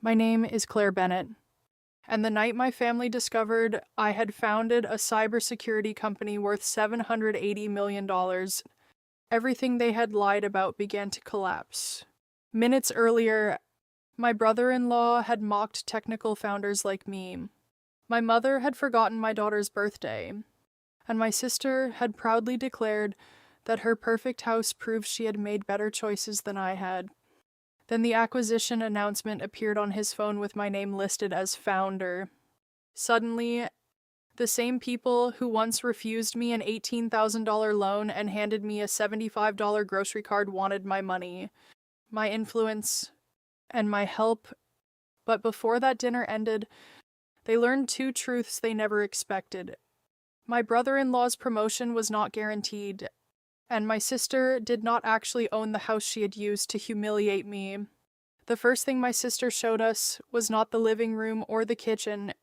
My name is Claire Bennett, and the night my family discovered I had founded a cybersecurity company worth $780 million, everything they had lied about began to collapse. Minutes earlier, my brother-in-law had mocked technical founders like me. My mother had forgotten my daughter's birthday, and my sister had proudly declared that her perfect house proved she had made better choices than I had. Then the acquisition announcement appeared on his phone with my name listed as founder. Suddenly, the same people who once refused me an $18,000 loan and handed me a $75 grocery card wanted my money, my influence, and my help. But before that dinner ended, they learned two truths they never expected. My brother-in-law's promotion was not guaranteed, and my sister did not actually own the house she had used to humiliate me. The first thing my sister showed us was not the living room or the kitchen.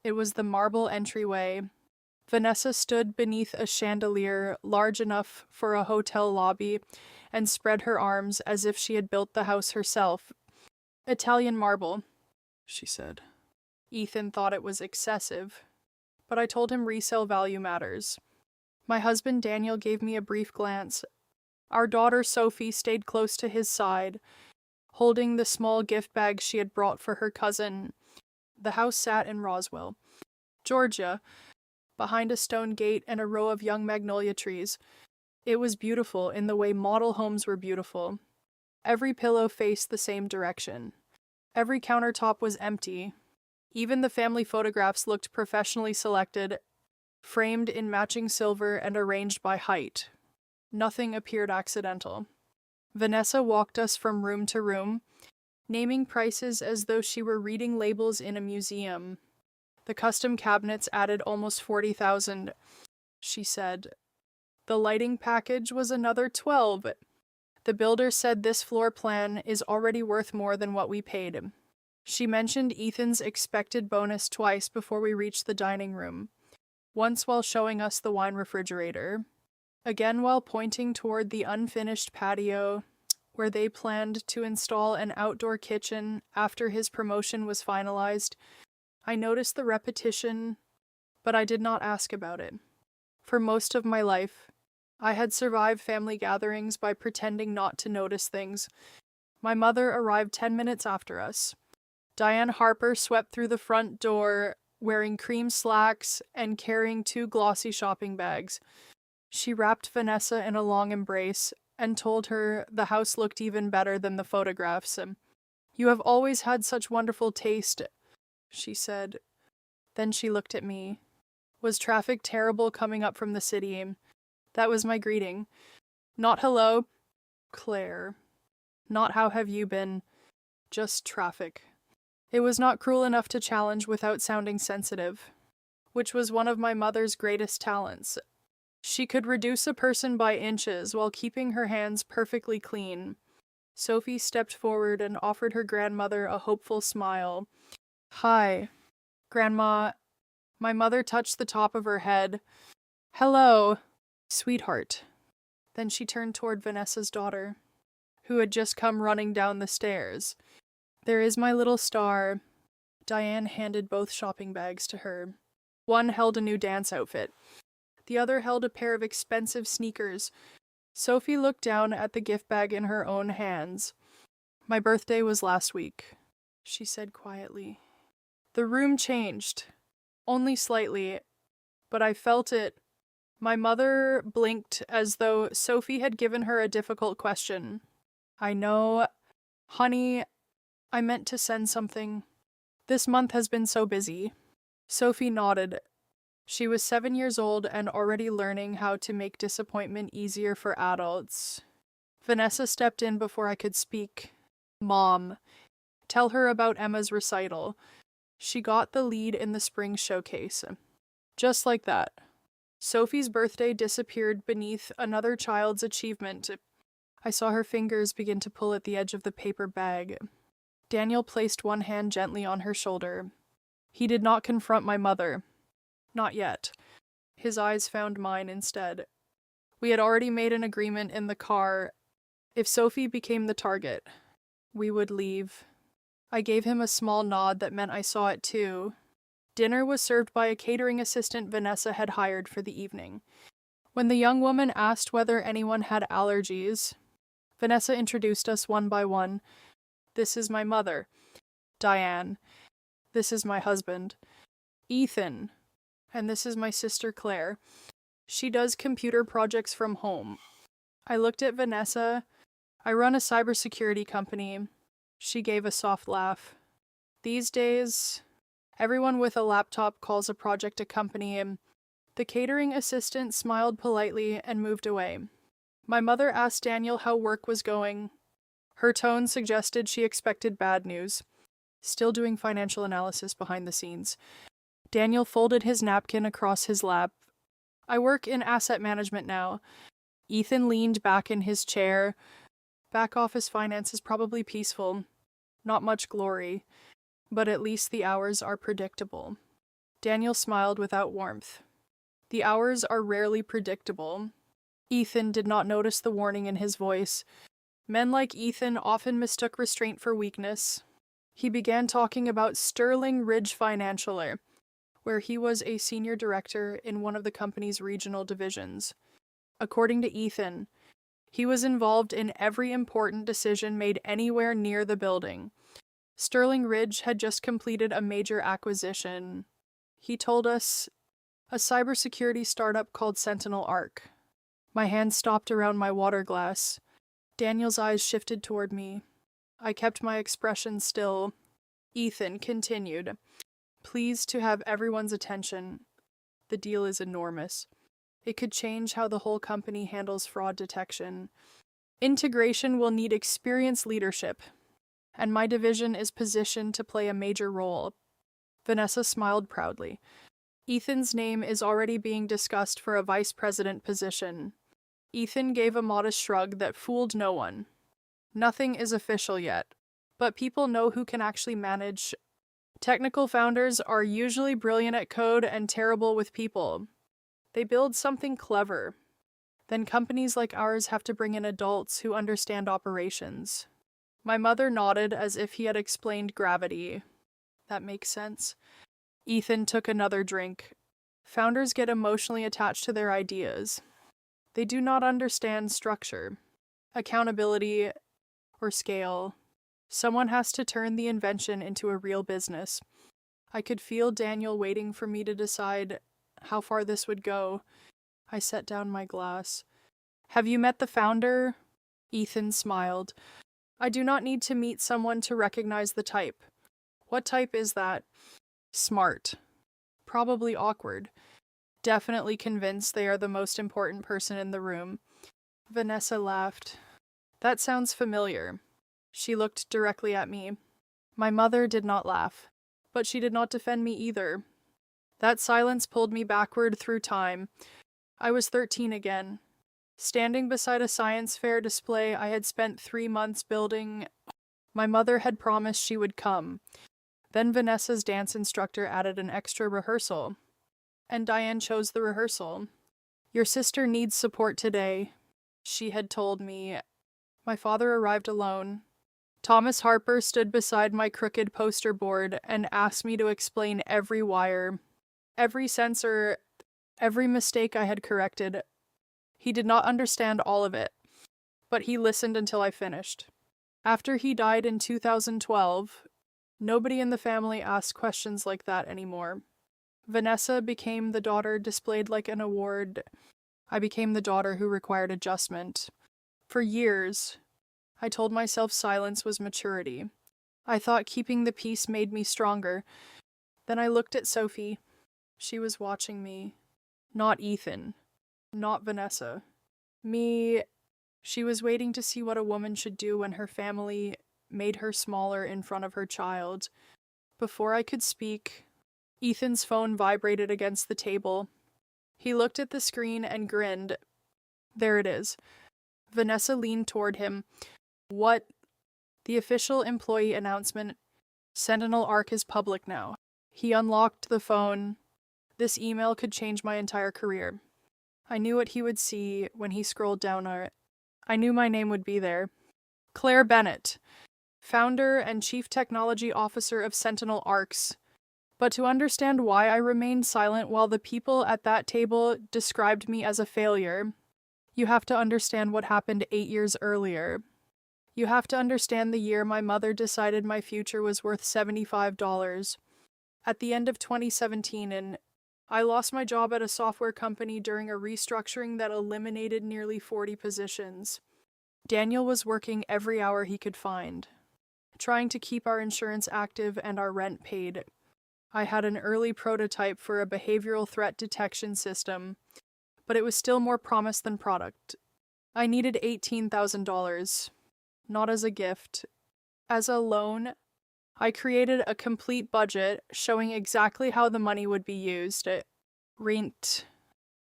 It was the marble entryway. Vanessa stood beneath a chandelier large enough for a hotel lobby and spread her arms as if she had built the house herself. "Italian marble," she said. Ethan thought it was excessive, but I told him resale value matters. My husband Daniel gave me a brief glance. Our daughter Sophie stayed close to his side, holding the small gift bag she had brought for her cousin. The house sat in Roswell, Georgia, behind a stone gate and a row of young magnolia trees. It was beautiful in the way model homes were beautiful. Every pillow faced the same direction. Every countertop was empty. Even the family photographs looked professionally selected, framed in matching silver and arranged by height. Nothing appeared accidental. Vanessa walked us from room to room, naming prices as though she were reading labels in a museum. The custom cabinets added almost $40,000, she said. The lighting package was another $12,000. The builder said this floor plan is already worth more than what we paid. She mentioned Ethan's expected bonus twice before we reached the dining room. Once while showing us the wine refrigerator, again while pointing toward the unfinished patio, where they planned to install an outdoor kitchen after his promotion was finalized. I noticed the repetition, but I did not ask about it. For most of my life, I had survived family gatherings by pretending not to notice things. My mother arrived 10 minutes after us. Diane Harper swept through the front door, wearing cream slacks and carrying two glossy shopping bags. She wrapped Vanessa in a long embrace and told her the house looked even better than the photographs. "You have always had such wonderful taste," she said. Then she looked at me. Was traffic terrible coming up from the city? That was my greeting. Not hello, Claire. Not how have you been. Just traffic. It was not cruel enough to challenge without sounding sensitive, which was one of my mother's greatest talents. She could reduce a person by inches while keeping her hands perfectly clean. Sophie stepped forward and offered her grandmother a hopeful smile. "Hi, Grandma." My mother touched the top of her head. "Hello, sweetheart." Then she turned toward Vanessa's daughter, who had just come running down the stairs. "There is my little star." Diane handed both shopping bags to her. One held a new dance outfit. The other held a pair of expensive sneakers. Sophie looked down at the gift bag in her own hands. "My birthday was last week," she said quietly. The room changed. Only slightly, but I felt it. My mother blinked as though Sophie had given her a difficult question. "I know. Honey, I meant to send something. This month has been so busy." Sophie nodded. She was 7 years old and already learning how to make disappointment easier for adults. Vanessa stepped in before I could speak. "Mom, tell her about Emma's recital. She got the lead in the spring showcase." Just like that. Sophie's birthday disappeared beneath another child's achievement. I saw her fingers begin to pull at the edge of the paper bag. Daniel placed one hand gently on her shoulder. He did not confront my mother. Not yet. His eyes found mine instead. We had already made an agreement in the car. If Sophie became the target, we would leave. I gave him a small nod that meant I saw it too. Dinner was served by a catering assistant Vanessa had hired for the evening. When the young woman asked whether anyone had allergies, Vanessa introduced us one by one. This is my mother, Diane. This is my husband, Ethan. And this is my sister Claire. She does computer projects from home. I looked at Vanessa. I run a cybersecurity company. She gave a soft laugh. These days, everyone with a laptop calls a project a company. The catering assistant smiled politely and moved away. My mother asked Daniel how work was going. Her tone suggested she expected bad news. Still doing financial analysis behind the scenes. Daniel folded his napkin across his lap. I work in asset management now. Ethan leaned back in his chair. Back office finance is probably peaceful. Not much glory. But at least the hours are predictable. Daniel smiled without warmth. The hours are rarely predictable. Ethan did not notice the warning in his voice. Men like Ethan often mistook restraint for weakness. He began talking about Sterling Ridge Financial, where he was a senior director in one of the company's regional divisions. According to Ethan, he was involved in every important decision made anywhere near the building. Sterling Ridge had just completed a major acquisition. He told us a cybersecurity startup called Sentinel Arc. My hand stopped around my water glass. Daniel's eyes shifted toward me. I kept my expression still. Ethan continued, pleased to have everyone's attention. The deal is enormous. It could change how the whole company handles fraud detection. Integration will need experienced leadership, and my division is positioned to play a major role. Vanessa smiled proudly. Ethan's name is already being discussed for a vice president position. Ethan gave a modest shrug that fooled no one. Nothing is official yet, but people know who can actually manage. Technical founders are usually brilliant at code and terrible with people. They build something clever. Then companies like ours have to bring in adults who understand operations. My mother nodded as if he had explained gravity. That makes sense. Ethan took another drink. Founders get emotionally attached to their ideas. They do not understand structure, accountability, or scale. Someone has to turn the invention into a real business. I could feel Daniel waiting for me to decide how far this would go. I set down my glass. Have you met the founder? Ethan smiled. I do not need to meet someone to recognize the type. What type is that? Smart. Probably awkward. Definitely convinced they are the most important person in the room. Vanessa laughed. That sounds familiar. She looked directly at me. My mother did not laugh, but she did not defend me either. That silence pulled me backward through time. I was 13 again. Standing beside a science fair display I had spent 3 months building. My mother had promised she would come. Then Vanessa's dance instructor added an extra rehearsal. And Diane chose the rehearsal. Your sister needs support today, she had told me. My father arrived alone. Thomas Harper stood beside my crooked poster board and asked me to explain every wire, every sensor, every mistake I had corrected. He did not understand all of it, but he listened until I finished. After he died in 2012, nobody in the family asked questions like that anymore. Vanessa became the daughter displayed like an award. I became the daughter who required adjustment. For years, I told myself silence was maturity. I thought keeping the peace made me stronger. Then I looked at Sophie. She was watching me. Not Ethan. Not Vanessa. Me. She was waiting to see what a woman should do when her family made her smaller in front of her child. Before I could speak, Ethan's phone vibrated against the table. He looked at the screen and grinned. There it is. Vanessa leaned toward him. What? The official employee announcement. Sentinel Arc is public now. He unlocked the phone. This email could change my entire career. I knew what he would see when he scrolled down it. I knew my name would be there. Claire Bennett, founder and chief technology officer of Sentinel Arcs. But to understand why I remained silent while the people at that table described me as a failure, you have to understand what happened 8 years earlier. You have to understand the year my mother decided my future was worth $75. At the end of 2017, and I lost my job at a software company during a restructuring that eliminated nearly 40 positions. Daniel was working every hour he could find, trying to keep our insurance active and our rent paid. I had an early prototype for a behavioral threat detection system, but it was still more promise than product. I needed $18,000, not as a gift. As a loan, I created a complete budget showing exactly how the money would be used. Rent,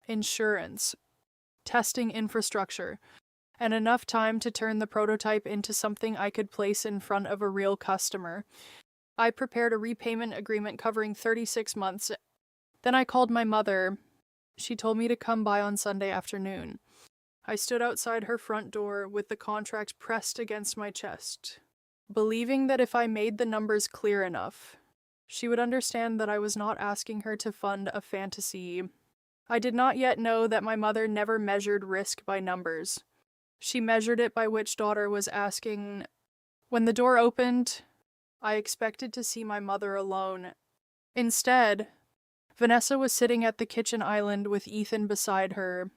insurance, testing infrastructure, and enough time to turn the prototype into something I could place in front of a real customer. I prepared a repayment agreement covering 36 months. Then I called my mother. She told me to come by on Sunday afternoon. I stood outside her front door with the contract pressed against my chest, believing that if I made the numbers clear enough, she would understand that I was not asking her to fund a fantasy. I did not yet know that my mother never measured risk by numbers. She measured it by which daughter was asking. When the door opened, I expected to see my mother alone. Instead, Vanessa was sitting at the kitchen island with Ethan beside her,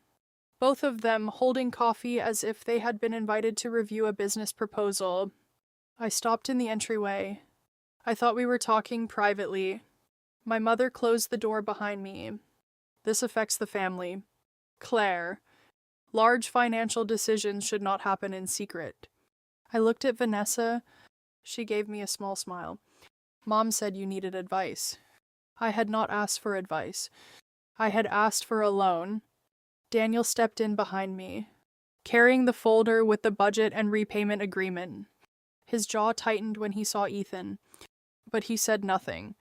both of them holding coffee as if they had been invited to review a business proposal. I stopped in the entryway. I thought we were talking privately. My mother closed the door behind me. This affects the family. Claire. Large financial decisions should not happen in secret. I looked at Vanessa. She gave me a small smile. Mom said you needed advice. I had not asked for advice. I had asked for a loan. Daniel stepped in behind me, carrying the folder with the budget and repayment agreement. His jaw tightened when he saw Ethan, but he said nothing.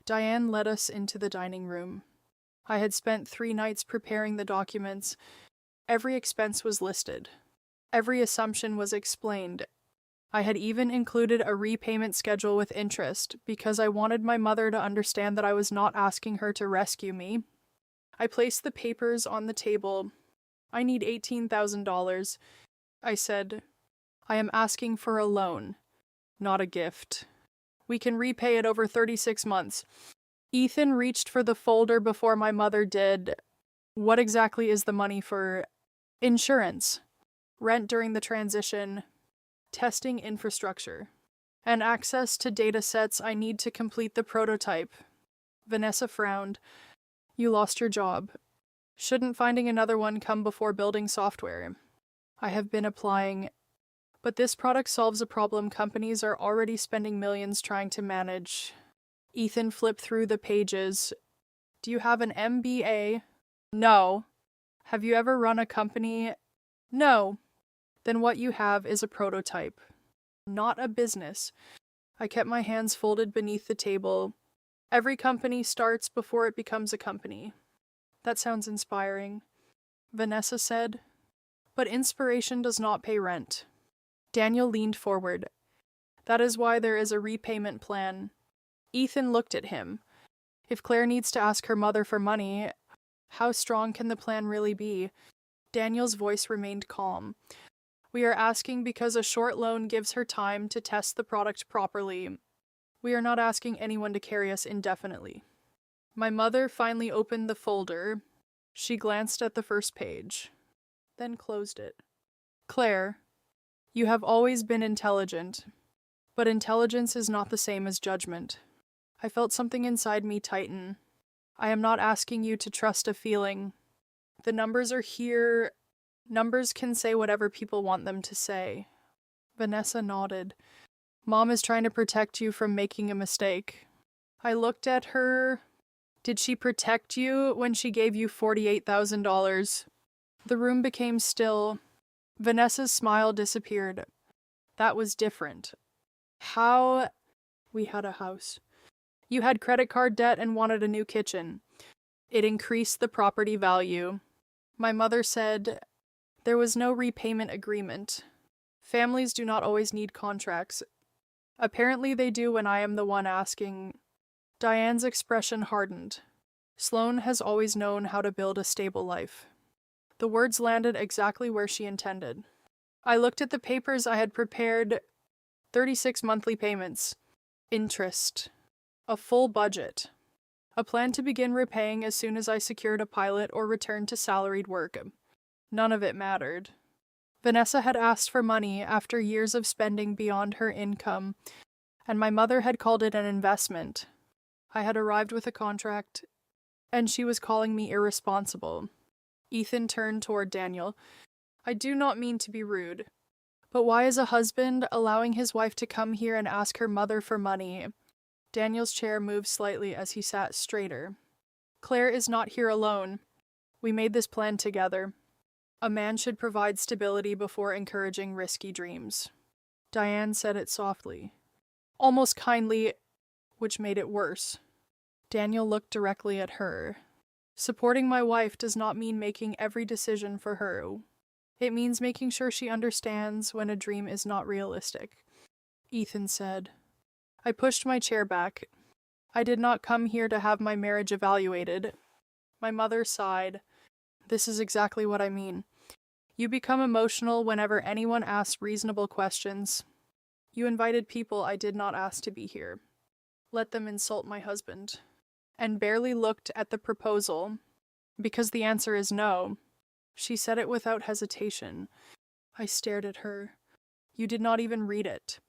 Diane led us into the dining room. I had spent 3 nights preparing the documents. Every expense was listed. Every assumption was explained. I had even included a repayment schedule with interest because I wanted my mother to understand that I was not asking her to rescue me. I placed the papers on the table. I need $18,000. I said, I am asking for a loan, not a gift. We can repay it over 36 months. Ethan reached for the folder before my mother did. What exactly is the money for? Insurance, rent during the transition, testing infrastructure, and access to data sets I need to complete the prototype. Vanessa frowned. You lost your job. Shouldn't finding another one come before building software? I have been applying, but this product solves a problem companies are already spending millions trying to manage. Ethan flipped through the pages. Do you have an MBA? No. Have you ever run a company? No. Then what you have is a prototype, not a business. I kept my hands folded beneath the table. Every company starts before it becomes a company. That sounds inspiring, Vanessa said. But inspiration does not pay rent. Daniel leaned forward. That is why there is a repayment plan. Ethan looked at him. If Claire needs to ask her mother for money, how strong can the plan really be? Daniel's voice remained calm. We are asking because a short loan gives her time to test the product properly. We are not asking anyone to carry us indefinitely. My mother finally opened the folder. She glanced at the first page, then closed it. Claire, you have always been intelligent, but intelligence is not the same as judgment. I felt something inside me tighten. I am not asking you to trust a feeling. The numbers are here. Numbers can say whatever people want them to say. Vanessa nodded. Mom is trying to protect you from making a mistake. I looked at her. Did she protect you when she gave you $48,000? The room became still. Vanessa's smile disappeared. That was different. How? We had a house. You had credit card debt and wanted a new kitchen. It increased the property value. My mother said, there was no repayment agreement. Families do not always need contracts. Apparently they do when I am the one asking. Diane's expression hardened. Sloane has always known how to build a stable life. The words landed exactly where she intended. I looked at the papers I had prepared. 36 monthly payments. Interest. A full budget. A plan to begin repaying as soon as I secured a pilot or returned to salaried work. None of it mattered. Vanessa had asked for money after years of spending beyond her income, and my mother had called it an investment. I had arrived with a contract, and she was calling me irresponsible. Ethan turned toward Daniel. I do not mean to be rude, but why is a husband allowing his wife to come here and ask her mother for money? Daniel's chair moved slightly as he sat straighter. Claire is not here alone. We made this plan together. A man should provide stability before encouraging risky dreams. Diane said it softly, almost kindly, which made it worse. Daniel looked directly at her. Supporting my wife does not mean making every decision for her. It means making sure she understands when a dream is not realistic. Ethan said. I pushed my chair back. I did not come here to have my marriage evaluated. My mother sighed. This is exactly what I mean. You become emotional whenever anyone asks reasonable questions. You invited people I did not ask to be here. Let them insult my husband. And barely looked at the proposal, because the answer is no. She said it without hesitation. I stared at her. You did not even read it.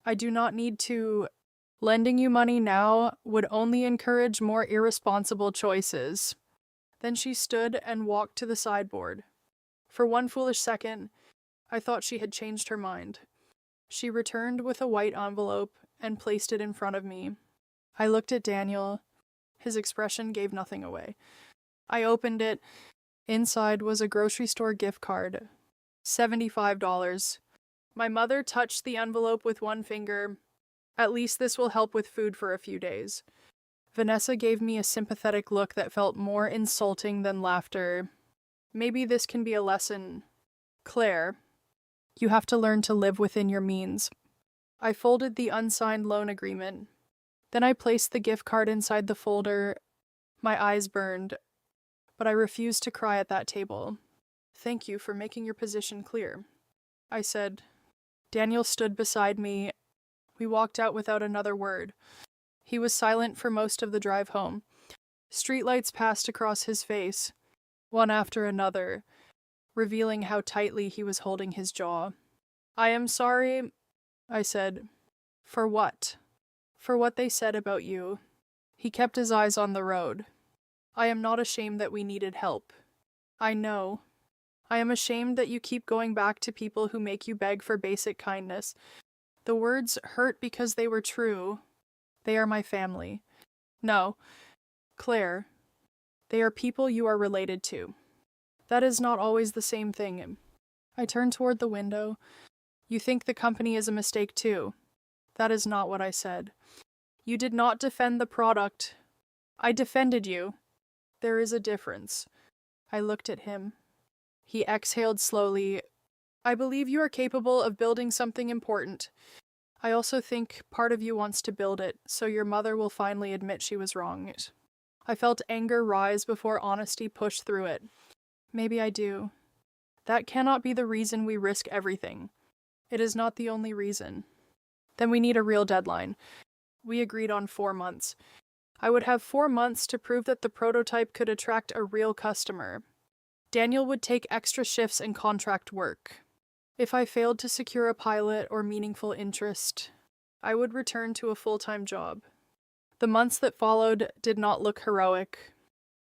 I do not need to. Lending you money now would only encourage more irresponsible choices. Then she stood and walked to the sideboard. For one foolish second, I thought she had changed her mind. She returned with a white envelope and placed it in front of me. I looked at Daniel. His expression gave nothing away. I opened it. Inside was a grocery store gift card. $75. My mother touched the envelope with one finger. At least this will help with food for a few days. Vanessa gave me a sympathetic look that felt more insulting than laughter. Maybe this can be a lesson. Claire, you have to learn to live within your means. I folded the unsigned loan agreement. Then I placed the gift card inside the folder. My eyes burned, but I refused to cry at that table. Thank you for making your position clear, I said. Daniel stood beside me. We walked out without another word. He was silent for most of the drive home. Streetlights passed across his face, one after another, revealing how tightly he was holding his jaw. I am sorry, I said. For what? For what they said about you. He kept his eyes on the road. I am not ashamed that we needed help. I know. I am ashamed that you keep going back to people who make you beg for basic kindness. The words hurt because they were true. They are my family. No, Claire, they are people you are related to. That is not always the same thing. I turned toward the window. You think the company is a mistake too. That is not what I said. You did not defend the product. I defended you. There is a difference. I looked at him. He exhaled slowly. I believe you are capable of building something important. I also think part of you wants to build it, so your mother will finally admit she was wrong. I felt anger rise before honesty pushed through it. Maybe I do. That cannot be the reason we risk everything. It is not the only reason. Then we need a real deadline. We agreed on 4 months. I would have 4 months to prove that the prototype could attract a real customer. Daniel would take extra shifts and contract work. If I failed to secure a pilot or meaningful interest, I would return to a full-time job. The months that followed did not look heroic.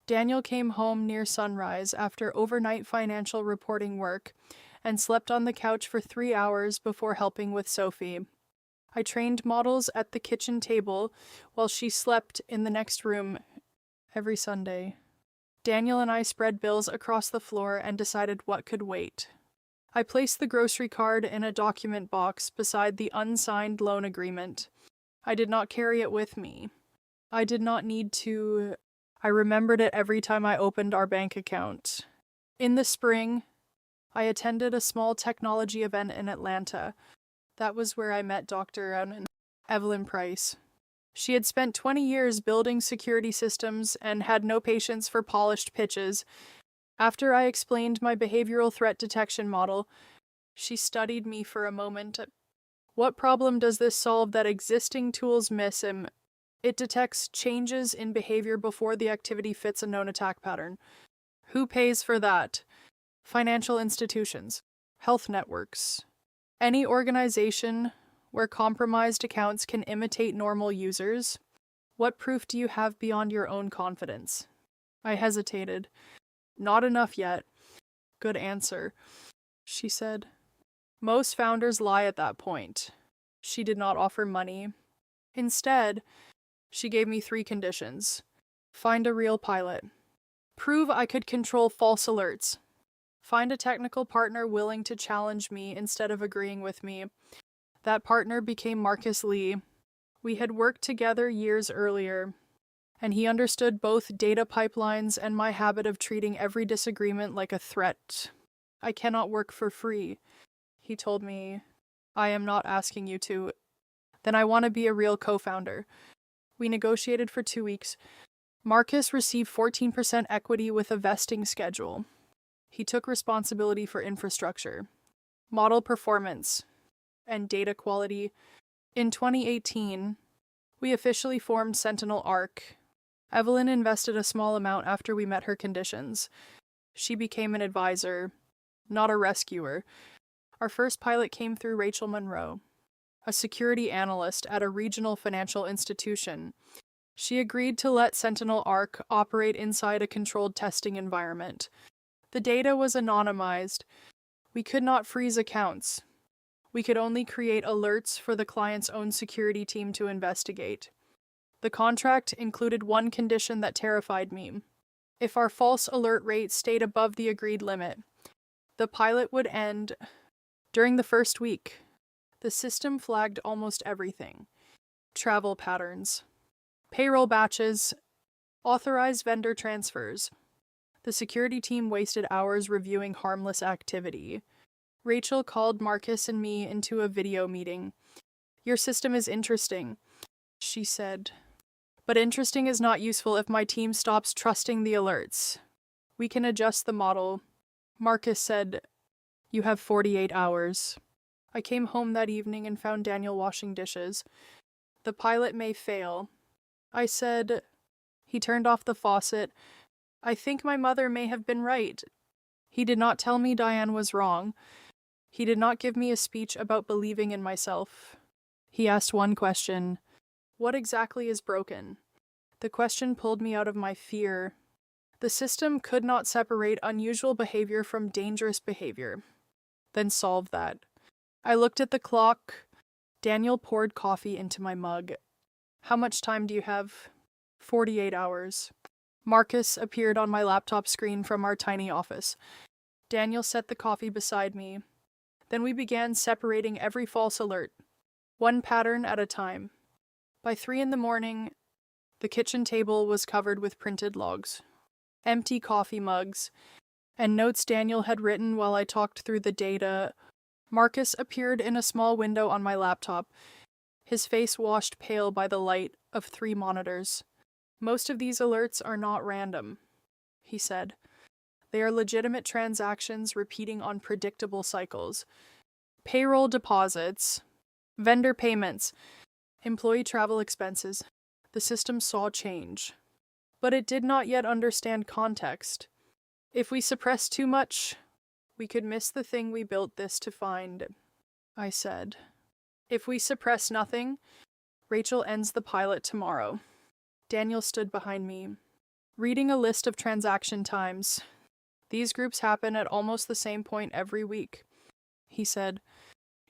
Daniel came home near sunrise after overnight financial reporting work and slept on the couch for 3 hours before helping with Sophie. I trained models at the kitchen table while she slept in the next room every Sunday. Daniel and I spread bills across the floor and decided what could wait. I placed the grocery card in a document box beside the unsigned loan agreement. I did not carry it with me. I did not need to. I remembered it every time I opened our bank account. In the spring, I attended a small technology event in Atlanta. That was where I met Dr. Annen. Evelyn Price. She had spent 20 years building security systems and had no patience for polished pitches. After I explained my behavioral threat detection model, she studied me for a moment. What problem does this solve that existing tools miss? It detects changes in behavior before the activity fits a known attack pattern. Who pays for that? Financial institutions, health networks, any organization where compromised accounts can imitate normal users. What proof do you have beyond your own confidence? I hesitated. Not enough yet. Good answer, she said. Most founders lie at that point. She did not offer money. Instead, she gave me 3 conditions. Find a real pilot. Prove I could control false alerts. Find a technical partner willing to challenge me instead of agreeing with me. That partner became Marcus Lee. We had worked together years earlier, and he understood both data pipelines and my habit of treating every disagreement like a threat. I cannot work for free, he told me. I am not asking you to. Then I want to be a real co-founder. We negotiated for 2 weeks. Marcus received 14% equity with a vesting schedule. He took responsibility for infrastructure, model performance, and data quality. In 2018, we officially formed Sentinel Arc. Evelyn invested a small amount after we met her conditions. She became an advisor, not a rescuer. Our first pilot came through Rachel Monroe, a security analyst at a regional financial institution. She agreed to let Sentinel Arc operate inside a controlled testing environment. The data was anonymized. We could not freeze accounts. We could only create alerts for the client's own security team to investigate. The contract included one condition that terrified me. If our false alert rate stayed above the agreed limit, the pilot would end. During the first week, the system flagged almost everything. Travel patterns, payroll batches, authorized vendor transfers. The security team wasted hours reviewing harmless activity. Rachel called Marcus and me into a video meeting. Your system is interesting, she said. But interesting is not useful if my team stops trusting the alerts. We can adjust the model. Marcus said, you have 48 hours. I came home that evening and found Daniel washing dishes. The pilot may fail. I said, he turned off the faucet. I think my mother may have been right. He did not tell me Diane was wrong. He did not give me a speech about believing in myself. He asked one question. What exactly is broken? The question pulled me out of my fear. The system could not separate unusual behavior from dangerous behavior. Then solve that. I looked at the clock. Daniel poured coffee into my mug. How much time do you have? 48 hours. Marcus appeared on my laptop screen from our tiny office. Daniel set the coffee beside me. Then we began separating every false alert, one pattern at a time. By 3 a.m, the kitchen table was covered with printed logs, empty coffee mugs, and notes Daniel had written while I talked through the data. Marcus appeared in a small window on my laptop, his face washed pale by the light of 3 monitors. Most of these alerts are not random, he said. They are legitimate transactions repeating on predictable cycles. Payroll deposits, vendor payments, employee travel expenses. The system saw change. But it did not yet understand context. If we suppress too much, we could miss the thing we built this to find, I said. If we suppress nothing, Rachel ends the pilot tomorrow. Daniel stood behind me, reading a list of transaction times. These groups happen at almost the same point every week, he said.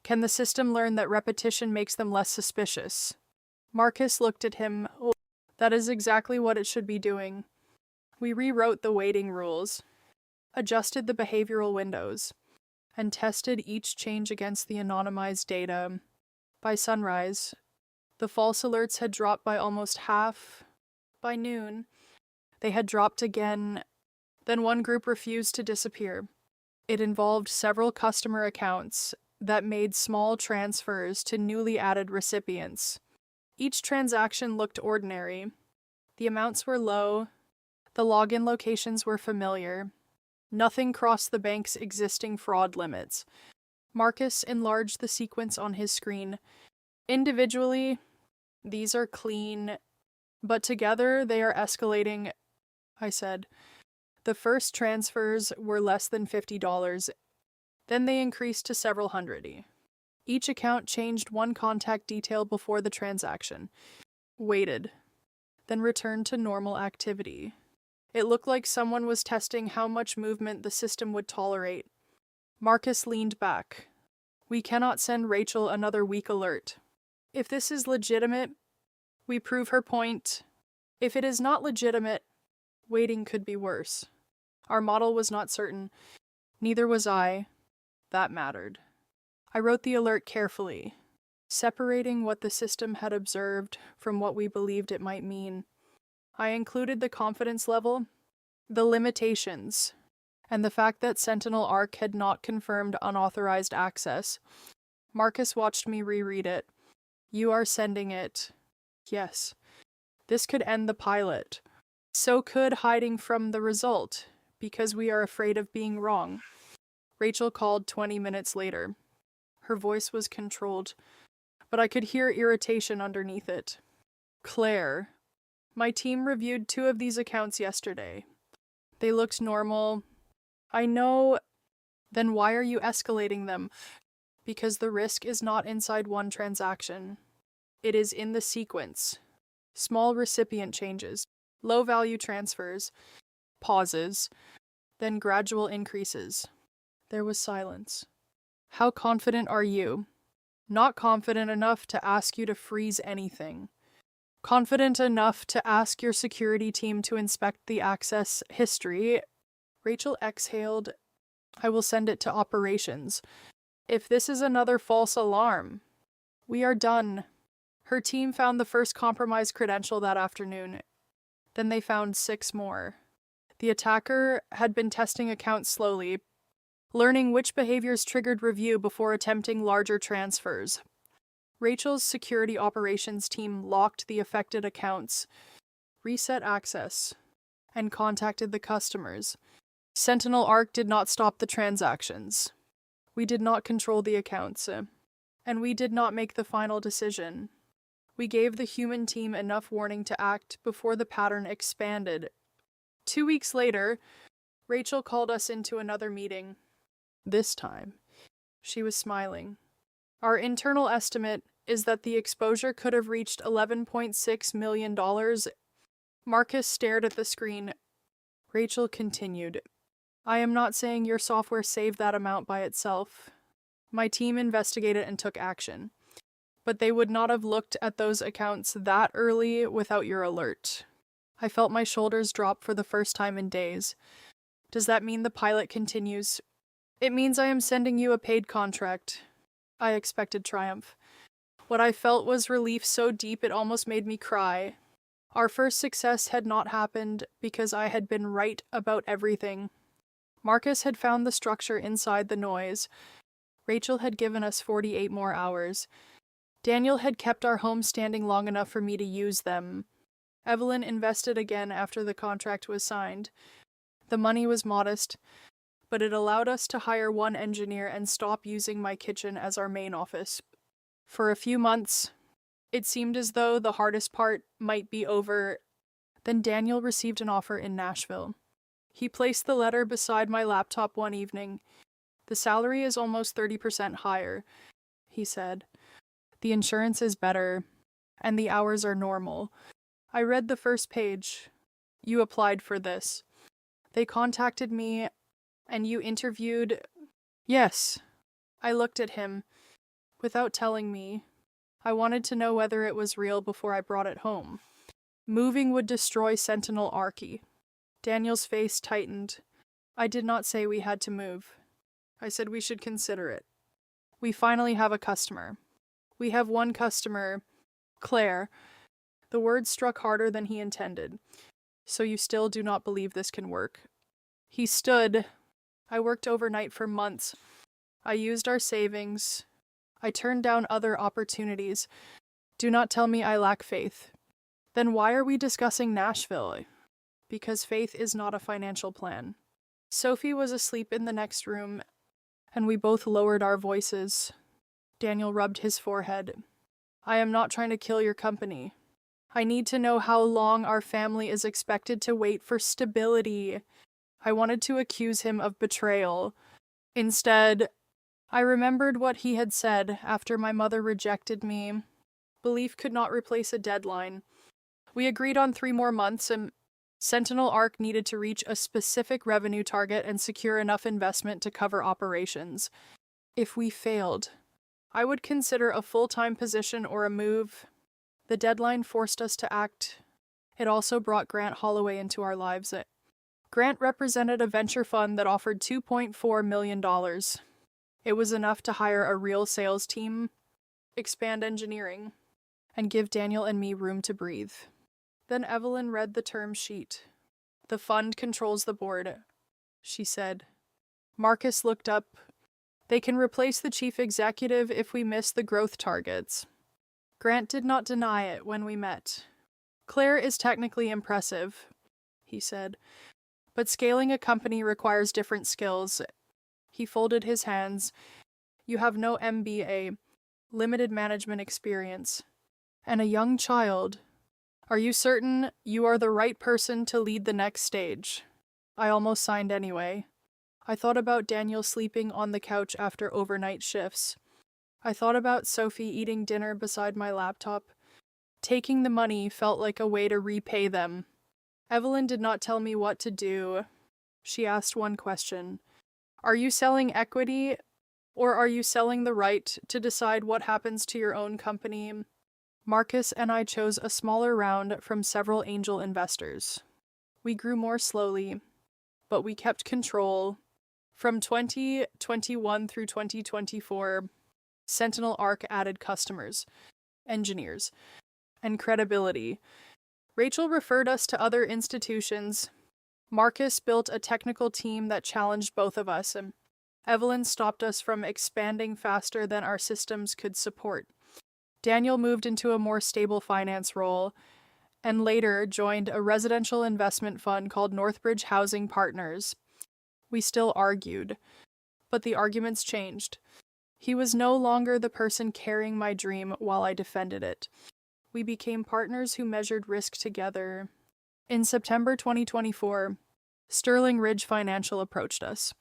Can the system learn that repetition makes them less suspicious? Marcus looked at him. Oh, that is exactly what it should be doing. We rewrote the weighting rules, adjusted the behavioral windows, and tested each change against the anonymized data. By sunrise, the false alerts had dropped by almost half. By noon, they had dropped again. Then one group refused to disappear. It involved several customer accounts that made small transfers to newly added recipients. Each transaction looked ordinary. The amounts were low. The login locations were familiar. Nothing crossed the bank's existing fraud limits. Marcus enlarged the sequence on his screen. Individually, these are clean, but together they are escalating, I said. The first transfers were less than $50. Then they increased to several hundred. Each account changed one contact detail before the transaction, waited, then returned to normal activity. It looked like someone was testing how much movement the system would tolerate. Marcus leaned back. We cannot send Rachel another weak alert. If this is legitimate, we prove her point. If it is not legitimate, waiting could be worse. Our model was not certain. Neither was I. That mattered. I wrote the alert carefully, separating what the system had observed from what we believed it might mean. I included the confidence level, the limitations, and the fact that Sentinel Arc had not confirmed unauthorized access. Marcus watched me reread it. You are sending it. Yes. This could end the pilot. So could hiding from the result, because we are afraid of being wrong. Rachel called 20 minutes later. Her voice was controlled, but I could hear irritation underneath it. Claire, my team reviewed 2 of these accounts yesterday. They looked normal. I know. Then why are you escalating them? Because the risk is not inside one transaction. It is in the sequence. Small recipient changes, low-value transfers, pauses, then gradual increases. There was silence. How confident are you? Not confident enough to ask you to freeze anything. Confident enough to ask your security team to inspect the access history. Rachel exhaled. I will send it to operations. If this is another false alarm, we are done. Her team found the first compromised credential that afternoon. Then they found 6 more. The attacker had been testing accounts slowly, learning which behaviors triggered review before attempting larger transfers. Rachel's security operations team locked the affected accounts, reset access, and contacted the customers. Sentinel Arc did not stop the transactions. We did not control the accounts, and we did not make the final decision. We gave the human team enough warning to act before the pattern expanded. 2 weeks later, Rachel called us into another meeting. This time, she was smiling. Our internal estimate is that the exposure could have reached $11.6 million. Marcus stared at the screen. Rachel continued. I am not saying your software saved that amount by itself. My team investigated and took action. But they would not have looked at those accounts that early without your alert. I felt my shoulders drop for the first time in days. Does that mean the pilot continues? It means I am sending you a paid contract. I expected triumph. What I felt was relief so deep it almost made me cry. Our first success had not happened because I had been right about everything. Marcus had found the structure inside the noise. Rachel had given us 48 more hours. Daniel had kept our home standing long enough for me to use them. Evelyn invested again after the contract was signed. The money was modest, but it allowed us to hire 1 engineer and stop using my kitchen as our main office. For a few months, it seemed as though the hardest part might be over. Then Daniel received an offer in Nashville. He placed the letter beside my laptop one evening. The salary is almost 30% higher, he said. The insurance is better, and the hours are normal. I read the first page. You applied for this. They contacted me, and you interviewed. Yes. I looked at him. Without telling me, I wanted to know whether it was real before I brought it home. Moving would destroy Sentinel Archie. Daniel's face tightened. I did not say we had to move. I said we should consider it. We finally have a customer. We have 1 customer, Claire. The words struck harder than he intended. So you still do not believe this can work? He stood. I worked overnight for months. I used our savings. I turned down other opportunities. Do not tell me I lack faith. Then why are we discussing Nashville? Because faith is not a financial plan. Sophie was asleep in the next room, and we both lowered our voices. Daniel rubbed his forehead. I am not trying to kill your company. I need to know how long our family is expected to wait for stability. I wanted to accuse him of betrayal. Instead, I remembered what he had said after my mother rejected me. Belief could not replace a deadline. We agreed on 3 more months, and Sentinel Arc needed to reach a specific revenue target and secure enough investment to cover operations. If we failed, I would consider a full-time position or a move. The deadline forced us to act. It also brought Grant Holloway into our lives. Grant represented a venture fund that offered $2.4 million. It was enough to hire a real sales team, expand engineering, and give Daniel and me room to breathe. Then Evelyn read the term sheet. The fund controls the board, she said. Marcus looked up. They can replace the chief executive if we miss the growth targets. Grant did not deny it when we met. Claire is technically impressive, he said, but scaling a company requires different skills. He folded his hands. You have no MBA, limited management experience, and a young child. Are you certain you are the right person to lead the next stage? I almost signed anyway. I thought about Daniel sleeping on the couch after overnight shifts. I thought about Sophie eating dinner beside my laptop. Taking the money felt like a way to repay them. Evelyn did not tell me what to do. She asked one question. Are you selling equity, or are you selling the right to decide what happens to your own company? Marcus and I chose a smaller round from several angel investors. We grew more slowly, but we kept control. From 2021 through 2024, Sentinel Arc added customers, engineers, and credibility. Rachel referred us to other institutions. Marcus built a technical team that challenged both of us, and Evelyn stopped us from expanding faster than our systems could support. Daniel moved into a more stable finance role, and later joined a residential investment fund called Northbridge Housing Partners. We still argued, but the arguments changed. He was no longer the person carrying my dream while I defended it. We became partners who measured risk together. In September 2024, Sterling Ridge Financial approached us.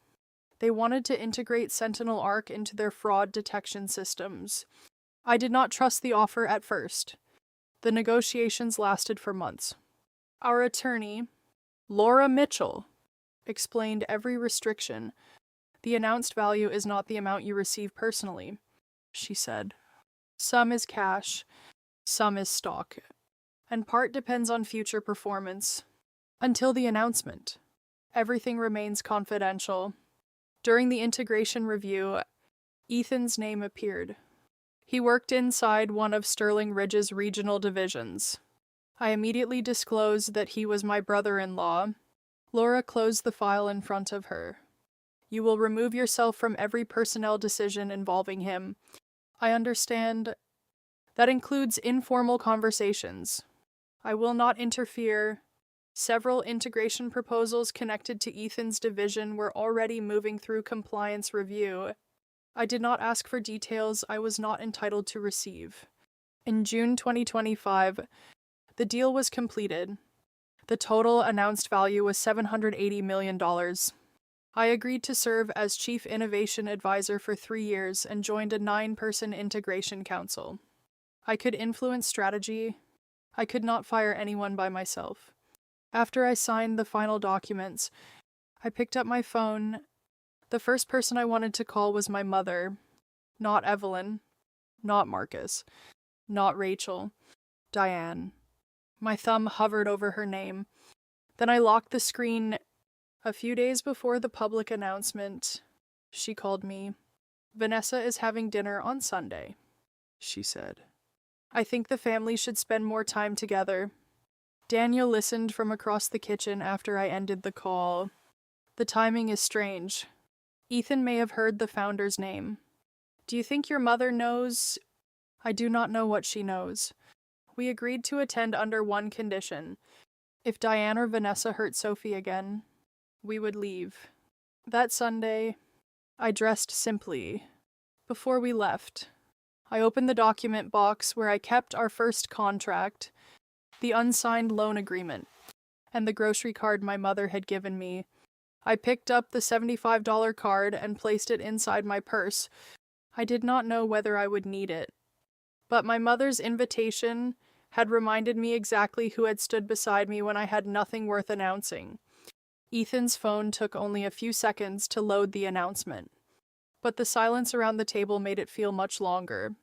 They wanted to integrate Sentinel Arc into their fraud detection systems. I did not trust the offer at first. The negotiations lasted for months. Our attorney, Laura Mitchell, explained every restriction. The announced value is not the amount you receive personally, she said. Some is cash, some is stock, and part depends on future performance. Until the announcement, everything remains confidential. During the integration review, Ethan's name appeared. He worked inside one of Sterling Ridge's regional divisions. I immediately disclosed that he was my brother-in-law. Laura closed the file in front of her. You will remove yourself from every personnel decision involving him. I understand. That includes informal conversations. I will not interfere. Several integration proposals connected to Ethan's division were already moving through compliance review. I did not ask for details I was not entitled to receive. In June 2025, the deal was completed. The total announced value was $780 million. I agreed to serve as Chief Innovation Advisor for 3 years and joined a 9-person integration council. I could influence strategy. I could not fire anyone by myself. After I signed the final documents, I picked up my phone. The first person I wanted to call was my mother. Not Evelyn. Not Marcus. Not Rachel. Diane. My thumb hovered over her name. Then I locked the screen. A few days before the public announcement, she called me. Vanessa is having dinner on Sunday, she said. I think the family should spend more time together. Daniel listened from across the kitchen after I ended the call. The timing is strange. Ethan may have heard the founder's name. Do you think your mother knows I do not know what she knows. We agreed to attend under one condition. If Diane or Vanessa hurt Sophie again, we would leave. That Sunday, I dressed simply. Before we left, I opened the document box where I kept our first contract, the unsigned loan agreement, and the grocery card my mother had given me. I picked up the $75 card and placed it inside my purse. I did not know whether I would need it. But my mother's invitation had reminded me exactly who had stood beside me when I had nothing worth announcing. Ethan's phone took only a few seconds to load the announcement, but the silence around the table made it feel much longer.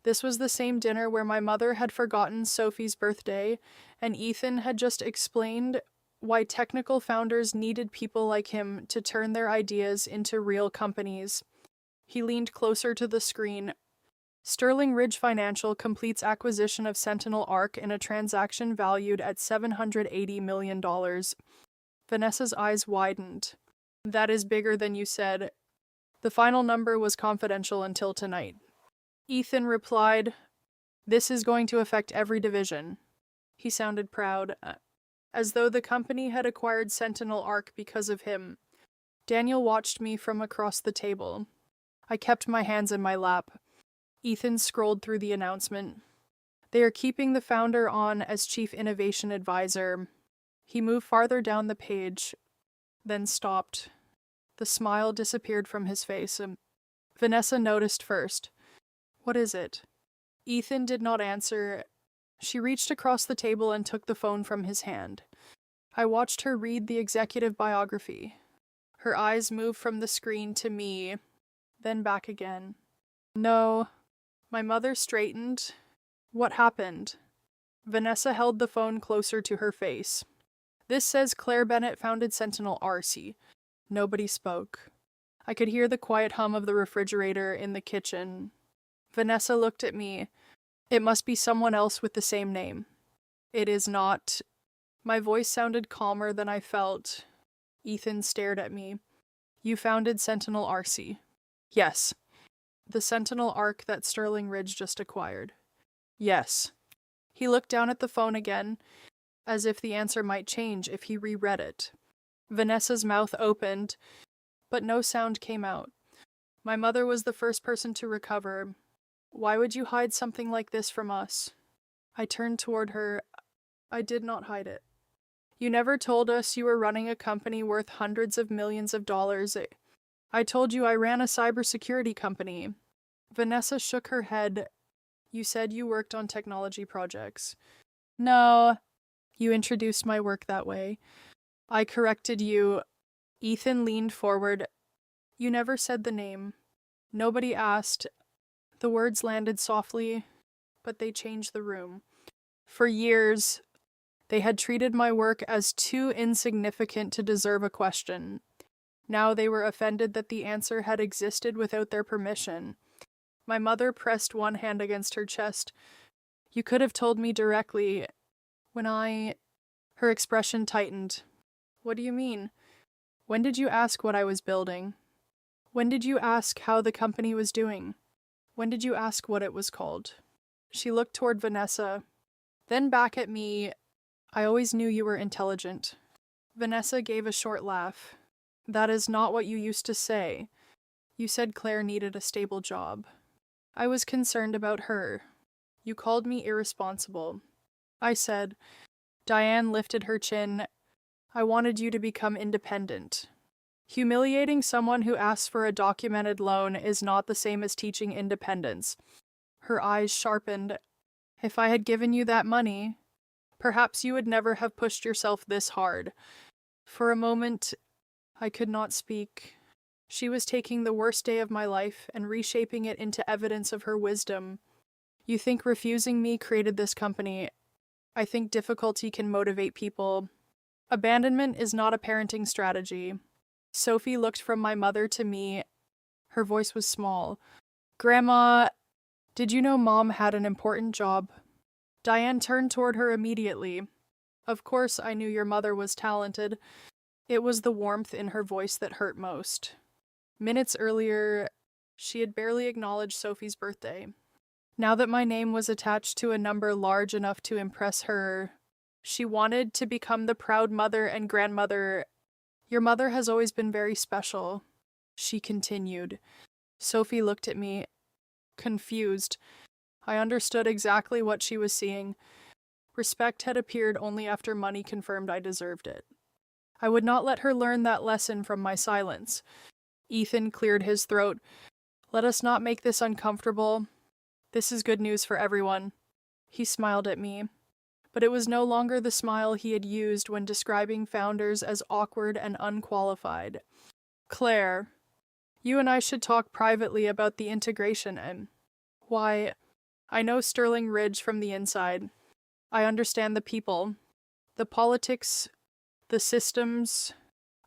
This was the same dinner where my mother had forgotten Sophie's birthday, and Ethan had just explained why technical founders needed people like him to turn their ideas into real companies. He leaned closer to the screen. Sterling Ridge Financial completes acquisition of Sentinel Arc in a transaction valued at $780 million. Vanessa's eyes widened. That is bigger than you said. The final number was confidential until tonight. Ethan replied, "This is going to affect every division." He sounded proud, as though the company had acquired Sentinel Arc because of him. Daniel watched me from across the table. I kept my hands in my lap. Ethan scrolled through the announcement. They are keeping the founder on as Chief Innovation Advisor. He moved farther down the page, then stopped. The smile disappeared from his face. Vanessa noticed first. "What is it?" Ethan did not answer. She reached across the table and took the phone from his hand. I watched her read the executive biography. Her eyes moved from the screen to me, then back again. "No." My mother straightened. "What happened?" Vanessa held the phone closer to her face. "This says Claire Bennett founded Sentinel RC." Nobody spoke. I could hear the quiet hum of the refrigerator in the kitchen. Vanessa looked at me. "It must be someone else with the same name." "It is not." My voice sounded calmer than I felt. Ethan stared at me. "You founded Sentinel RC." "Yes." "The Sentinel Arc that Sterling Ridge just acquired." "Yes." He looked down at the phone again, as if the answer might change if he reread it. Vanessa's mouth opened, but no sound came out. My mother was the first person to recover. "Why would you hide something like this from us?" I turned toward her. "I did not hide it. You never told us you were running a company worth hundreds of millions of dollars. I told you I ran a cybersecurity company." Vanessa shook her head. "You said you worked on technology projects." "No." "You introduced my work that way. I corrected you." Ethan leaned forward. "You never said the name. Nobody asked." The words landed softly, but they changed the room. For years, they had treated my work as too insignificant to deserve a question. Now they were offended that the answer had existed without their permission. My mother pressed one hand against her chest. "You could have told me directly. When I—" Her expression tightened. "What do you mean? When did you ask what I was building? When did you ask how the company was doing? When did you ask what it was called?" She looked toward Vanessa, then back at me. "I always knew you were intelligent." Vanessa gave a short laugh. "That is not what you used to say. You said Claire needed a stable job. I was concerned about her. You called me irresponsible." I said. Diane lifted her chin. "I wanted you to become independent. Humiliating someone who asks for a documented loan is not the same as teaching independence." Her eyes sharpened. "If I had given you that money, perhaps you would never have pushed yourself this hard." For a moment, I could not speak. She was taking the worst day of my life and reshaping it into evidence of her wisdom. "You think refusing me created this company. I think difficulty can motivate people. Abandonment is not a parenting strategy." Sophie looked from my mother to me. Her voice was small. "Grandma, did you know Mom had an important job?" Diane turned toward her immediately. "Of course I knew your mother was talented." It was the warmth in her voice that hurt most. Minutes earlier, she had barely acknowledged Sophie's birthday. Now that my name was attached to a number large enough to impress her, she wanted to become the proud mother and grandmother. Your mother has always been very special, she continued. Sophie looked at me, confused. I understood exactly what she was seeing. Respect had appeared only after money confirmed I deserved it. I would not let her learn that lesson from my silence. Ethan cleared his throat. Let us not make this uncomfortable. This is good news for everyone. He smiled at me, but it was no longer the smile he had used when describing founders as awkward and unqualified. Claire, you and I should talk privately about the integration and why, I know Sterling Ridge from the inside. I understand the people, the politics, the systems.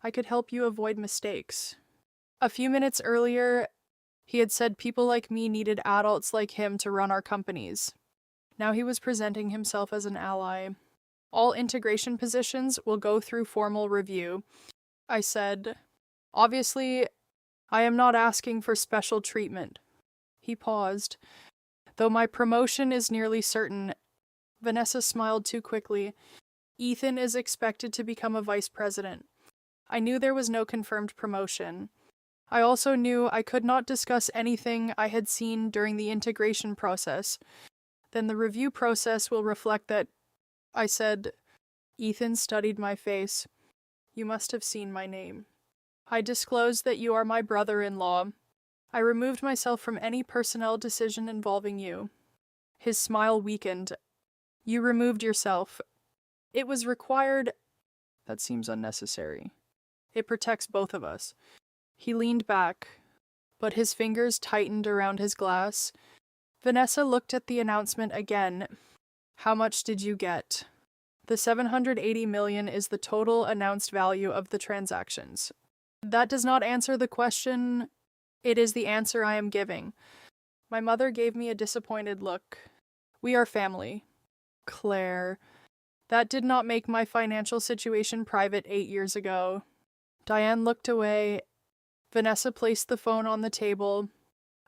I could help you avoid mistakes. A few minutes earlier, he had said people like me needed adults like him to run our companies. Now he was presenting himself as an ally. All integration positions will go through formal review. I said, obviously, I am not asking for special treatment. He paused. Though my promotion is nearly certain, Vanessa smiled too quickly. Ethan is expected to become a vice president. I knew there was no confirmed promotion. I also knew I could not discuss anything I had seen during the integration process. Then the review process will reflect that. I said. Ethan studied my face. You must have seen my name. I disclosed that you are my brother-in-law. I removed myself from any personnel decision involving you. His smile weakened. You removed yourself. It was required. That seems unnecessary. It protects both of us. He leaned back, but his fingers tightened around his glass. Vanessa looked at the announcement again. How much did you get? The $780 million is the total announced value of the transactions. That does not answer the question. It is the answer I am giving. My mother gave me a disappointed look. We are family. Claire. That did not make my financial situation private 8 years ago. Diane looked away. Vanessa placed the phone on the table.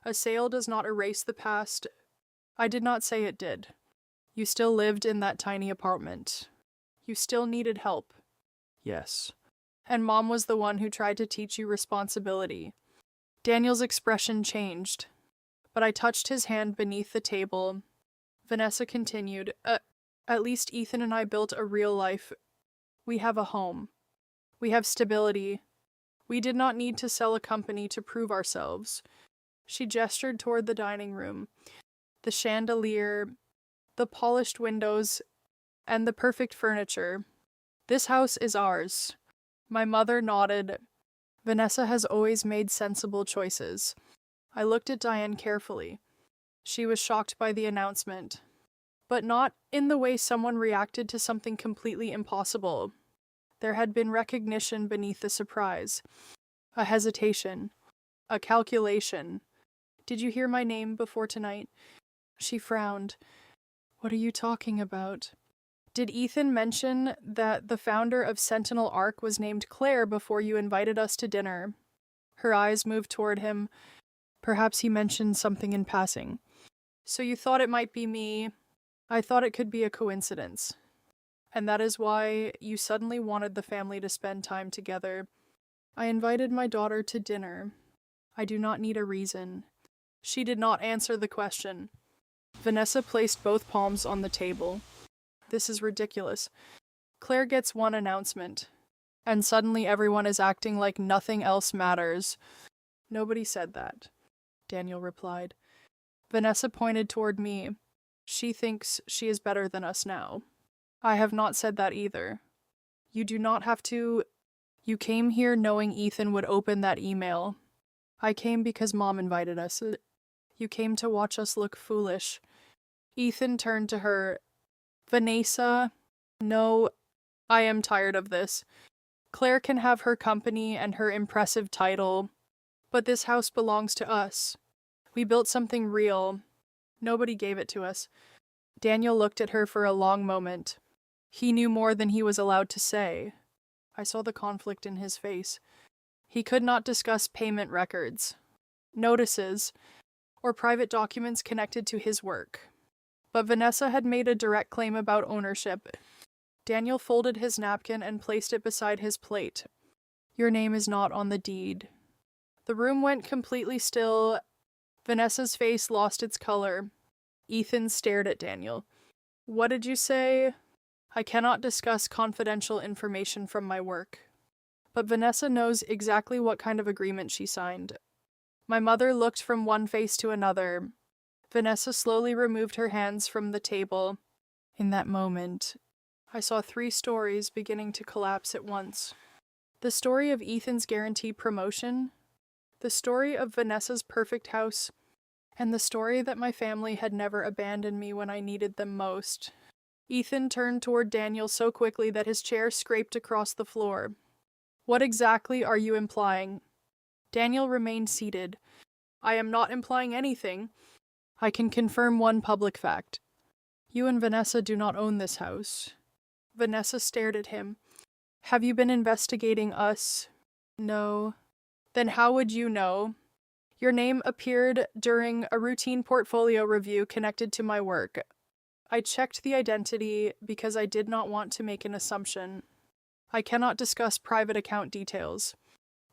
A sale does not erase the past. I did not say it did. You still lived in that tiny apartment. You still needed help. Yes. And Mom was the one who tried to teach you responsibility. Daniel's expression changed, but I touched his hand beneath the table. Vanessa continued, At least Ethan and I built a real life. We have a home. We have stability. We did not need to sell a company to prove ourselves. She gestured toward the dining room. The chandelier, the polished windows, and the perfect furniture. This house is ours. My mother nodded. Vanessa has always made sensible choices. I looked at Diane carefully. She was shocked by the announcement, but not in the way someone reacted to something completely impossible. There had been recognition beneath the surprise. A hesitation. A calculation. Did you hear my name before tonight? She frowned. What are you talking about? Did Ethan mention that the founder of Sentinel Arc was named Claire before you invited us to dinner? Her eyes moved toward him. Perhaps he mentioned something in passing. So you thought it might be me. I thought it could be a coincidence. And that is why you suddenly wanted the family to spend time together. I invited my daughter to dinner. I do not need a reason. She did not answer the question. Vanessa placed both palms on the table. This is ridiculous. Claire gets one announcement, and suddenly everyone is acting like nothing else matters. Nobody said that, Daniel replied. Vanessa pointed toward me. She thinks she is better than us now. I have not said that either. You do not have to. You came here knowing Ethan would open that email. I came because Mom invited us. You came to watch us look foolish. Ethan turned to her. Vanessa, no, I am tired of this. Claire can have her company and her impressive title, but this house belongs to us. We built something real. Nobody gave it to us. Daniel looked at her for a long moment. He knew more than he was allowed to say. I saw the conflict in his face. He could not discuss payment records, notices, or private documents connected to his work. But Vanessa had made a direct claim about ownership. Daniel folded his napkin and placed it beside his plate. Your name is not on the deed. The room went completely still. Vanessa's face lost its color. Ethan stared at Daniel. What did you say? I cannot discuss confidential information from my work. But Vanessa knows exactly what kind of agreement she signed. My mother looked from one face to another. Vanessa slowly removed her hands from the table. In that moment, I saw 3 stories beginning to collapse at once. The story of Ethan's guaranteed promotion, the story of Vanessa's perfect house, and the story that my family had never abandoned me when I needed them most. Ethan turned toward Daniel so quickly that his chair scraped across the floor. What exactly are you implying? Daniel remained seated. I am not implying anything. I can confirm one public fact. You and Vanessa do not own this house. Vanessa stared at him. Have you been investigating us? No. Then how would you know? Your name appeared during a routine portfolio review connected to my work. I checked the identity because I did not want to make an assumption. I cannot discuss private account details,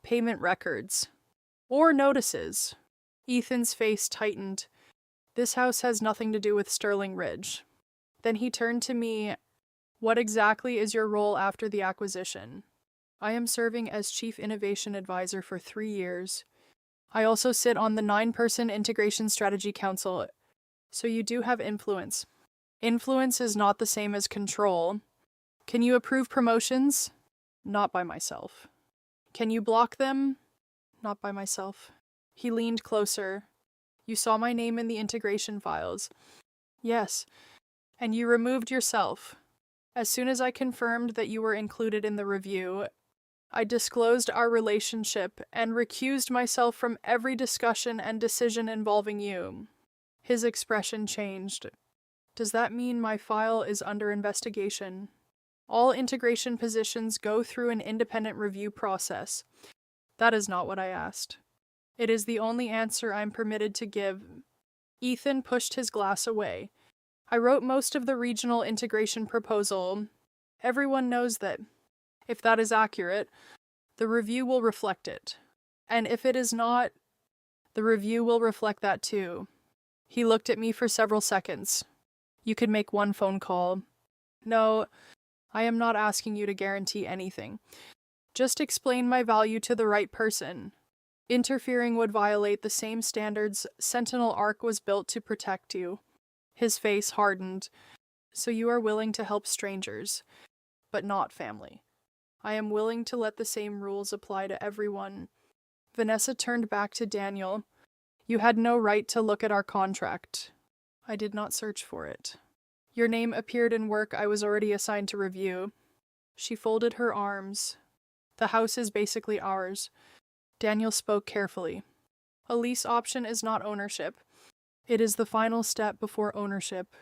payment records, or notices. Ethan's face tightened. This house has nothing to do with Sterling Ridge. Then he turned to me. What exactly is your role after the acquisition? I am serving as Chief Innovation Advisor for 3 years. I also sit on the 9-person Integration Strategy Council, so you do have influence. Influence is not the same as control. Can you approve promotions? Not by myself. Can you block them? Not by myself. He leaned closer. You saw my name in the integration files. Yes. And you removed yourself. As soon as I confirmed that you were included in the review, I disclosed our relationship and recused myself from every discussion and decision involving you. His expression changed. Does that mean my file is under investigation? All integration positions go through an independent review process. That is not what I asked. It is the only answer I'm permitted to give. Ethan pushed his glass away. I wrote most of the regional integration proposal. Everyone knows that. If that is accurate, the review will reflect it. And if it is not, the review will reflect that too. He looked at me for several seconds. You could make one phone call. No, I am not asking you to guarantee anything. Just explain my value to the right person. Interfering would violate the same standards Sentinel Arc was built to protect you. His face hardened. So you are willing to help strangers, but not family. I am willing to let the same rules apply to everyone. Vanessa turned back to Daniel. You had no right to look at our contract. I did not search for it. Your name appeared in work I was already assigned to review. She folded her arms. The house is basically ours. Daniel spoke carefully. A lease option is not ownership. It is the final step before ownership.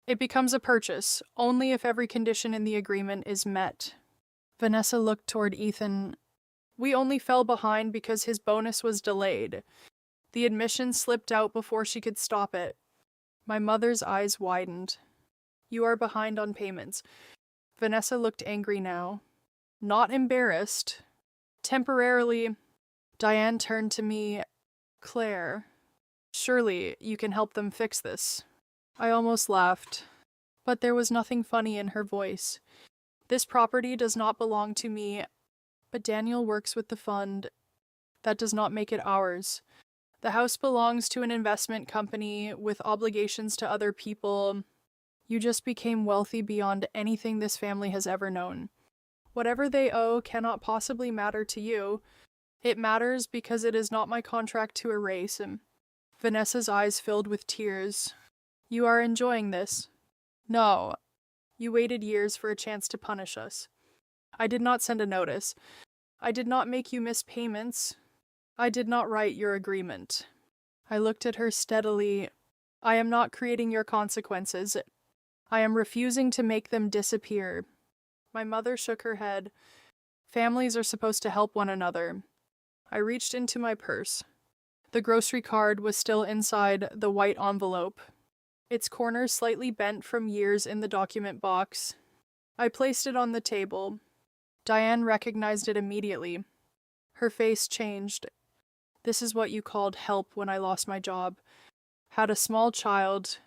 It becomes a purchase, only if every condition in the agreement is met. Vanessa looked toward Ethan. We only fell behind because his bonus was delayed. The admission slipped out before she could stop it. My mother's eyes widened. You are behind on payments. Vanessa looked angry now. Not embarrassed. Temporarily. Diane turned to me. Claire, surely you can help them fix this. I almost laughed, but there was nothing funny in her voice. This property does not belong to me, but Daniel works with the fund. That does not make it ours. The house belongs to an investment company with obligations to other people. You just became wealthy beyond anything this family has ever known. Whatever they owe cannot possibly matter to you. It matters because it is not my contract to erase. Vanessa's eyes filled with tears. You are enjoying this? No. You waited years for a chance to punish us. I did not send a notice. I did not make you miss payments. I did not write your agreement. I looked at her steadily. I am not creating your consequences. I am refusing to make them disappear. My mother shook her head. Families are supposed to help one another. I reached into my purse. The grocery card was still inside the white envelope, its corners slightly bent from years in the document box. I placed it on the table. Diane recognized it immediately. Her face changed. "This is what you called help when I lost my job. Had a small child,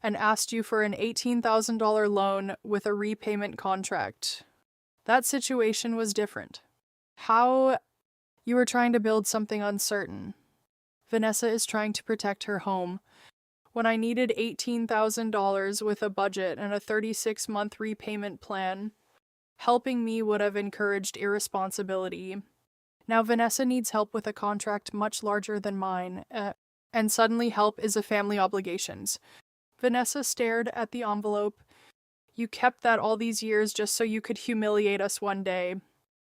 and asked you for an $18,000 loan with a repayment contract. That situation was different. How? You were trying to build something uncertain. Vanessa is trying to protect her home. When I needed $18,000 with a budget and a 36-month repayment plan, helping me would have encouraged irresponsibility. Now Vanessa needs help with a contract much larger than mine, and suddenly help is a family obligations." Vanessa stared at the envelope. "You kept that all these years just so you could humiliate us one day."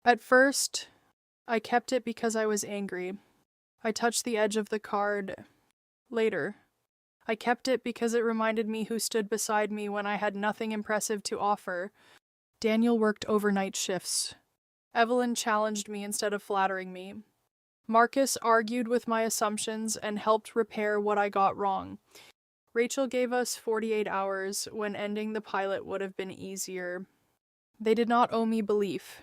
"At first, I kept it because I was angry. I touched the edge of the card. Later, I kept it because it reminded me who stood beside me when I had nothing impressive to offer. Daniel worked overnight shifts. Evelyn challenged me instead of flattering me. Marcus argued with my assumptions and helped repair what I got wrong. Rachel gave us 48 hours when ending the pilot would have been easier. They did not owe me belief.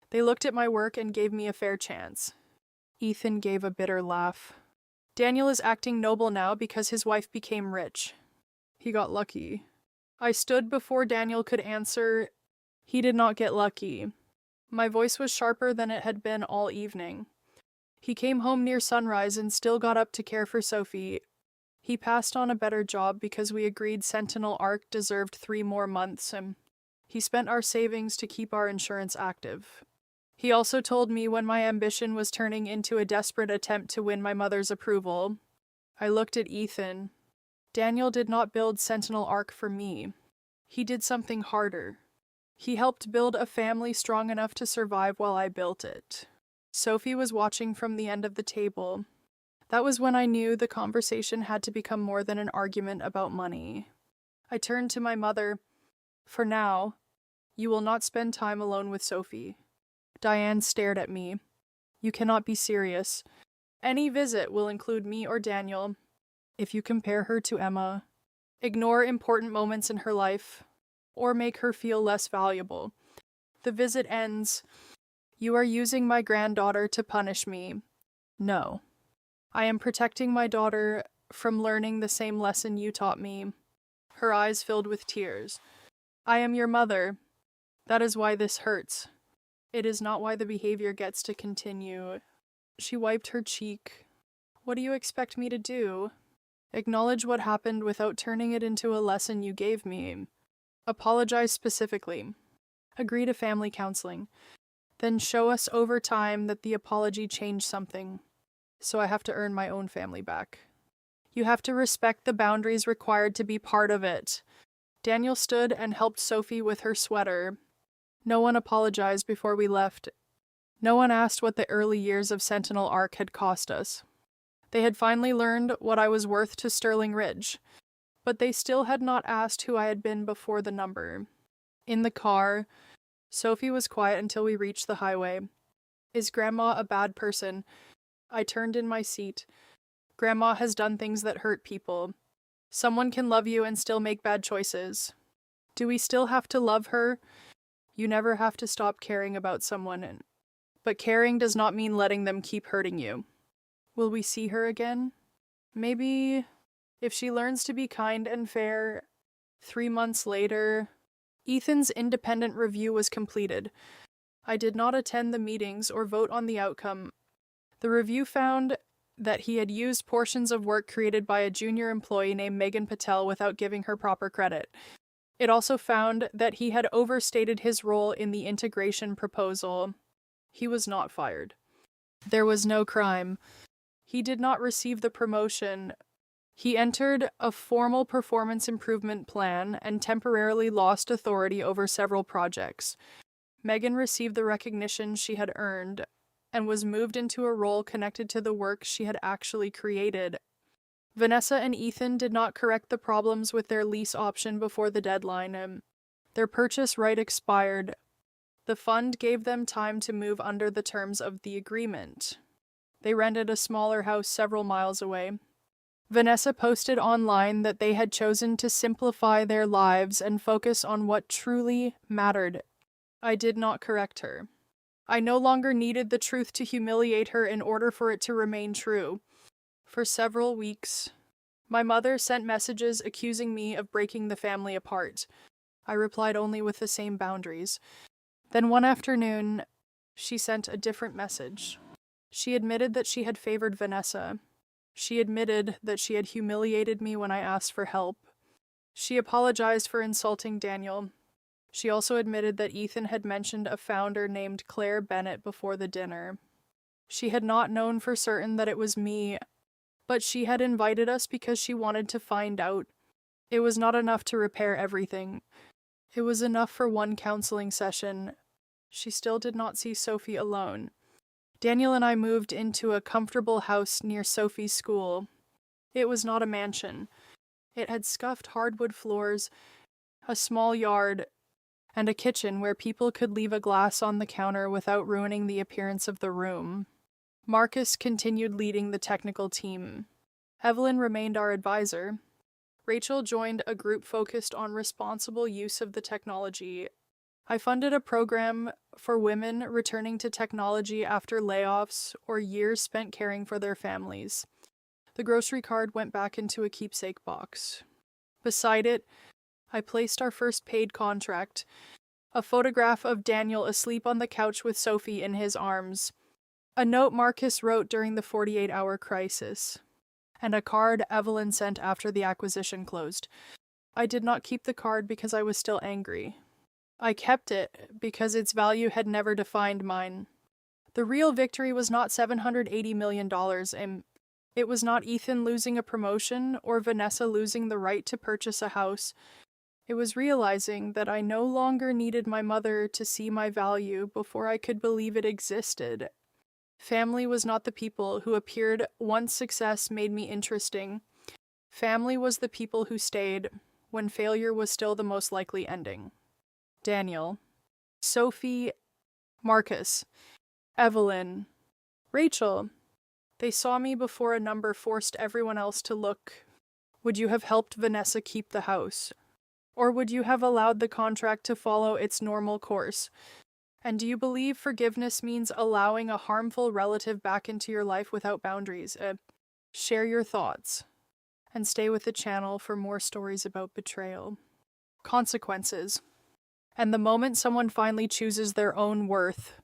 They looked at my work and gave me a fair chance." Ethan gave a bitter laugh. "Daniel is acting noble now because his wife became rich. He got lucky." I stood before Daniel could answer. "He did not get lucky." My voice was sharper than it had been all evening. "He came home near sunrise and still got up to care for Sophie. He passed on a better job because we agreed Sentinel Arc deserved 3 more months, and he spent our savings to keep our insurance active. He also told me when my ambition was turning into a desperate attempt to win my mother's approval." I looked at Ethan. "Daniel did not build Sentinel Arc for me. He did something harder. He helped build a family strong enough to survive while I built it." Sophie was watching from the end of the table. That was when I knew the conversation had to become more than an argument about money. I turned to my mother. "For now, you will not spend time alone with Sophie." Diane stared at me. "You cannot be serious. Any visit will include me or Daniel. If you compare her to Emma, ignore important moments in her life, or make her feel less valuable, the visit ends. You are using my granddaughter to punish me. No. I am protecting my daughter from learning the same lesson you taught me." Her eyes filled with tears. "I am your mother. That is why this hurts. It is not why the behavior gets to continue." She wiped her cheek. "What do you expect me to do? Acknowledge what happened without turning it into a lesson you gave me. Apologize specifically. Agree to family counseling. Then show us over time that the apology changed something. So I have to earn my own family back. You have to respect the boundaries required to be part of it." Daniel stood and helped Sophie with her sweater. No one apologized before we left. No one asked what the early years of Sentinel Arc had cost us. They had finally learned what I was worth to Sterling Ridge, but they still had not asked who I had been before the number. In the car, Sophie was quiet until we reached the highway. "Is Grandma a bad person?" I turned in my seat. "Grandma has done things that hurt people. Someone can love you and still make bad choices. Do we still have to love her? You never have to stop caring about someone, but caring does not mean letting them keep hurting you. Will we see her again? Maybe, if she learns to be kind and fair, 3 months later." Ethan's independent review was completed. I did not attend the meetings or vote on the outcome. The review found that he had used portions of work created by a junior employee named Megan Patel without giving her proper credit. It also found that he had overstated his role in the integration proposal. He was not fired. There was no crime. He did not receive the promotion. He entered a formal performance improvement plan and temporarily lost authority over several projects. Megan received the recognition she had earned and was moved into a role connected to the work she had actually created. Vanessa and Ethan did not correct the problems with their lease option before the deadline, and their purchase right expired. The fund gave them time to move under the terms of the agreement. They rented a smaller house several miles away. Vanessa posted online that they had chosen to simplify their lives and focus on what truly mattered. I did not correct her. I no longer needed the truth to humiliate her in order for it to remain true. For several weeks, my mother sent messages accusing me of breaking the family apart. I replied only with the same boundaries. Then one afternoon, she sent a different message. She admitted that she had favored Vanessa. She admitted that she had humiliated me when I asked for help. She apologized for insulting Daniel. She also admitted that Ethan had mentioned a founder named Claire Bennett before the dinner. She had not known for certain that it was me, but she had invited us because she wanted to find out. It was not enough to repair everything. It was enough for one counseling session. She still did not see Sophie alone. Daniel and I moved into a comfortable house near Sophie's school. It was not a mansion. It had scuffed hardwood floors, a small yard, and a kitchen where people could leave a glass on the counter without ruining the appearance of the room. Marcus continued leading the technical team. Evelyn remained our advisor. Rachel joined a group focused on responsible use of the technology. I funded a program for women returning to technology after layoffs or years spent caring for their families. The grocery card went back into a keepsake box. Beside it, I placed our first paid contract, a photograph of Daniel asleep on the couch with Sophie in his arms, a note Marcus wrote during the 48-hour crisis, and a card Evelyn sent after the acquisition closed. I did not keep the card because I was still angry. I kept it because its value had never defined mine. The real victory was not $780 million, and it was not Ethan losing a promotion or Vanessa losing the right to purchase a house. It was realizing that I no longer needed my mother to see my value before I could believe it existed. Family was not the people who appeared once success made me interesting. Family was the people who stayed when failure was still the most likely ending. Daniel, Sophie, Marcus, Evelyn, Rachel. They saw me before a number forced everyone else to look. Would you have helped Vanessa keep the house? Or would you have allowed the contract to follow its normal course? And do you believe forgiveness means allowing a harmful relative back into your life without boundaries? Share your thoughts. And stay with the channel for more stories about betrayal. Consequences. And the moment someone finally chooses their own worth,